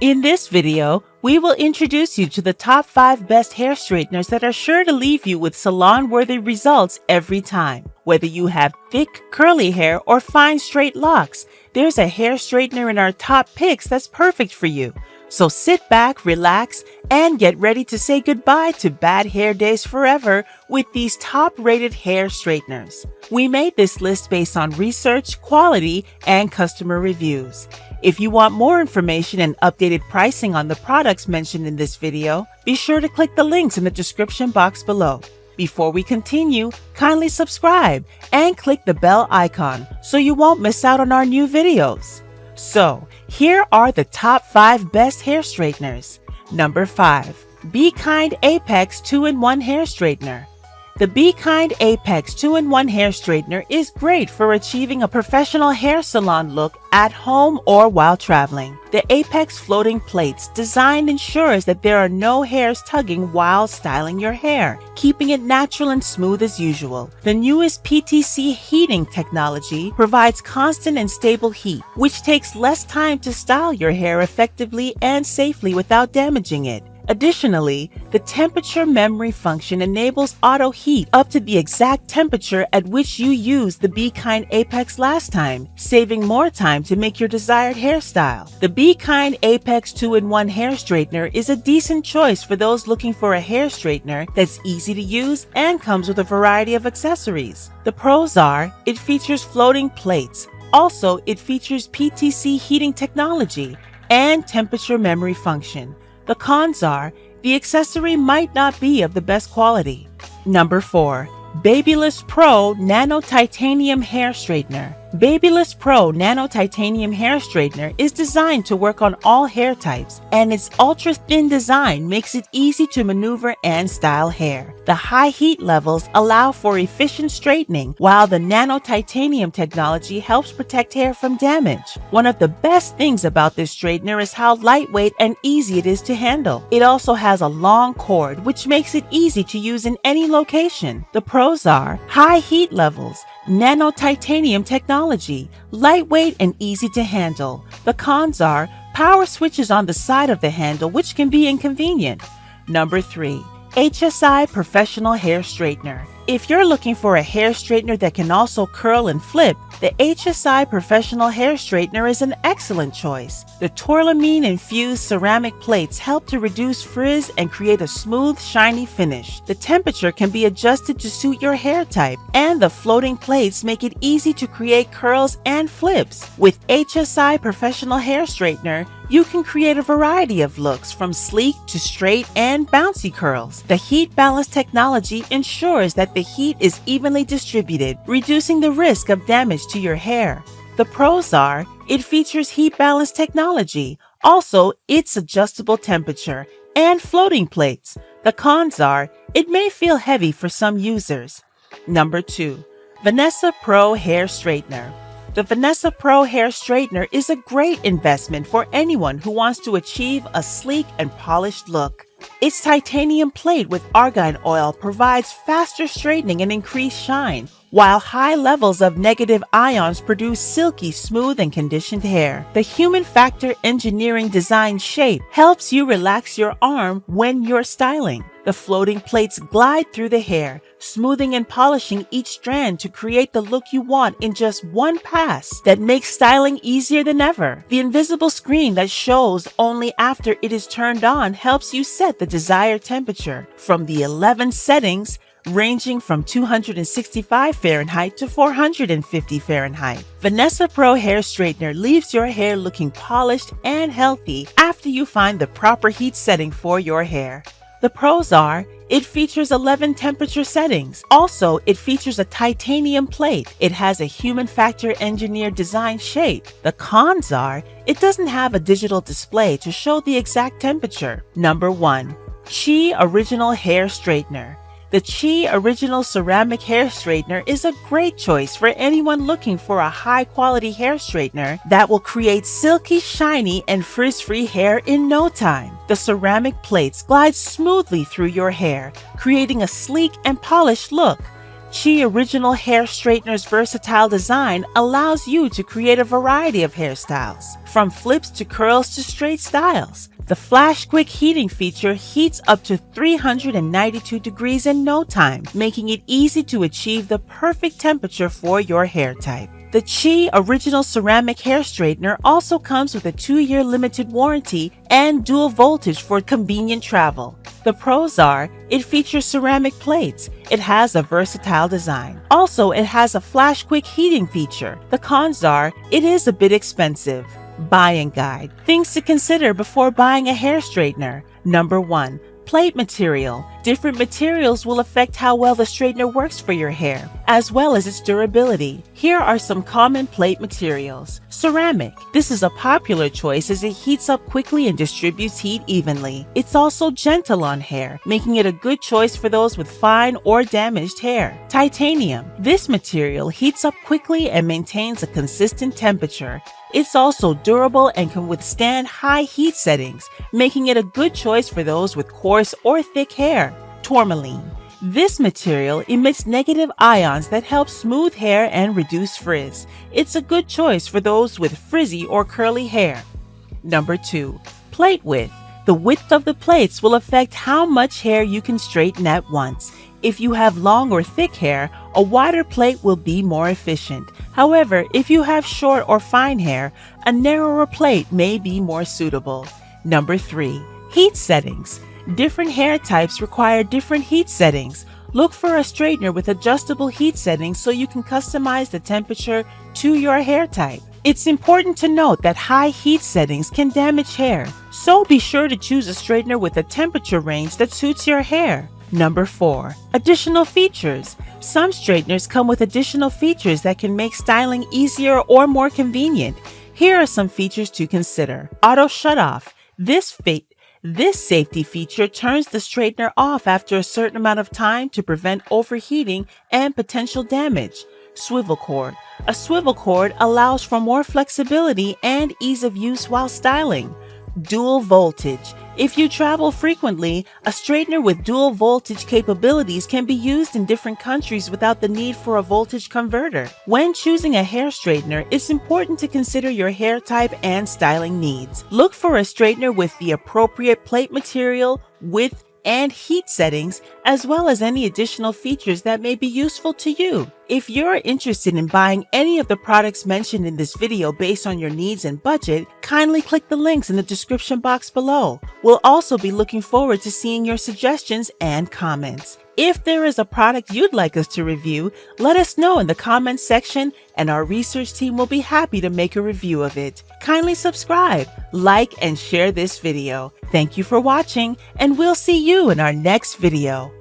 In this video, we will introduce you to the top 5 best hair straighteners that are sure to leave you with salon-worthy results every time. Whether you have thick, curly hair or fine, straight locks, there's a hair straightener in our top picks that's perfect for you. So sit back, relax, and get ready to say goodbye to bad hair days forever with these top-rated hair straighteners. We made this list based on research, quality, and customer reviews. If you want more information and updated pricing on the products mentioned in this video, be sure to click the links in the description box below. Before we continue, kindly subscribe and click the bell icon so you won't miss out on our new videos. So, here are the top 5 best hair straighteners. Number 5. Bekind Apex 2-in-1 Hair Straightener. The Bekind Apex 2-in-1 Hair Straightener is great for achieving a professional hair salon look at home or while traveling. The Apex floating plates design ensures that there are no hairs tugging while styling your hair, keeping it natural and smooth as usual. The newest PTC heating technology provides constant and stable heat, which takes less time to style your hair effectively and safely without damaging it. Additionally, the temperature memory function enables auto heat up to the exact temperature at which you used the Bekind Apex last time, saving more time to make your desired hairstyle. The Bekind Apex 2-in-1 Hair Straightener is a decent choice for those looking for a hair straightener that's easy to use and comes with a variety of accessories. The pros are, it features floating plates. Also, it features PTC heating technology and temperature memory function. The cons are, the accessory might not be of the best quality. Number 4. BaBylissPRO Nano Titanium Hair Straightener. BaBylissPRO Nano Titanium Hair Straightener is designed to work on all hair types, and its ultra-thin design makes it easy to maneuver and style hair. The high heat levels allow for efficient straightening, while the nano titanium technology helps protect hair from damage. One of the best things about this straightener is how lightweight and easy it is to handle. It also has a long cord, which makes it easy to use in any location. The pros are high heat levels, nano titanium technology, lightweight and easy to handle. The cons are power switches on the side of the handle, which can be inconvenient. Number 3. HSI Professional Hair Straightener. If you're looking for a hair straightener that can also curl and flip, the HSI Professional Hair Straightener is an excellent choice. The tourmaline-infused ceramic plates help to reduce frizz and create a smooth, shiny finish. The temperature can be adjusted to suit your hair type, and the floating plates make it easy to create curls and flips. With HSI Professional Hair Straightener, you can create a variety of looks from sleek to straight and bouncy curls. The heat balance technology ensures that the heat is evenly distributed, reducing the risk of damage to your hair. The pros are, it features heat balance technology. Also, it's adjustable temperature and floating plates. The cons are, it may feel heavy for some users. Number 2. VANESSA Pro Hair Straightener. The VANESSA Pro Hair Straightener is a great investment for anyone who wants to achieve a sleek and polished look. Its titanium plate with argan oil provides faster straightening and increased shine, while high levels of negative ions produce silky, smooth, and conditioned hair. The human factor engineering design shape helps you relax your arm when you're styling. The floating plates glide through the hair, smoothing and polishing each strand to create the look you want in just one pass that makes styling easier than ever. The invisible screen that shows only after it is turned on helps you set the desired temperature from the 11 settings ranging from 265 Fahrenheit to 450 Fahrenheit. VANESSA Pro Hair Straightener leaves your hair looking polished and healthy after you find the proper heat setting for your hair. The pros are, it features 11 temperature settings. Also, it features a titanium plate. It has a human factor engineered design shape. The cons are, it doesn't have a digital display to show the exact temperature. Number 1. Shea Original Hair Straightener. The Shea Original Ceramic Hair Straightener is a great choice for anyone looking for a high-quality hair straightener that will create silky, shiny, and frizz-free hair in no time. The ceramic plates glide smoothly through your hair, creating a sleek and polished look. Shea Original Hair Straightener's versatile design allows you to create a variety of hairstyles, from flips to curls to straight styles. The Flash Quick Heating feature heats up to 392 degrees in no time, making it easy to achieve the perfect temperature for your hair type. The Shea Original Ceramic Hair Straightener also comes with a 2-year limited warranty and dual voltage for convenient travel. The pros are, it features ceramic plates. It has a versatile design. Also, it has a Flash Quick Heating feature. The cons are, it is a bit expensive. Buying guide. Things to consider before buying a hair straightener. Number 1. Plate material. Different materials will affect how well the straightener works for your hair, as well as its durability. Here are some common plate materials. Ceramic. This is a popular choice as it heats up quickly and distributes heat evenly. It's also gentle on hair, making it a good choice for those with fine or damaged hair. Titanium. This material heats up quickly and maintains a consistent temperature. It's also durable and can withstand high heat settings, making it a good choice for those with coarse or thick hair. Tourmaline. This material emits negative ions that help smooth hair and reduce frizz. It's a good choice for those with frizzy or curly hair. Number 2. Plate width. The width of the plates will affect how much hair you can straighten at once. If you have long or thick hair, a wider plate will be more efficient. However, if you have short or fine hair, a narrower plate may be more suitable. Number 3. Heat settings. Different hair types require different heat settings. Look for a straightener with adjustable heat settings so you can customize the temperature to your hair type. It's important to note that high heat settings can damage hair, so be sure to choose a straightener with a temperature range that suits your hair. Number 4. Additional features. Some straighteners come with additional features that can make styling easier or more convenient. Here are some features to consider. Auto shutoff. This safety feature turns the straightener off after a certain amount of time to prevent overheating and potential damage. Swivel cord. A swivel cord allows for more flexibility and ease of use while styling. Dual voltage. If you travel frequently, a straightener with dual voltage capabilities can be used in different countries without the need for a voltage converter. When choosing a hair straightener, it's important to consider your hair type and styling needs. Look for a straightener with the appropriate plate material, width, and heat settings, as well as any additional features that may be useful to you. If you're interested in buying any of the products mentioned in this video based on your needs and budget, kindly click the links in the description box below. We'll also be looking forward to seeing your suggestions and comments. If there is a product you'd like us to review, let us know in the comments section and our research team will be happy to make a review of it. Kindly subscribe, like, and share this video. Thank you for watching, and we'll see you in our next video.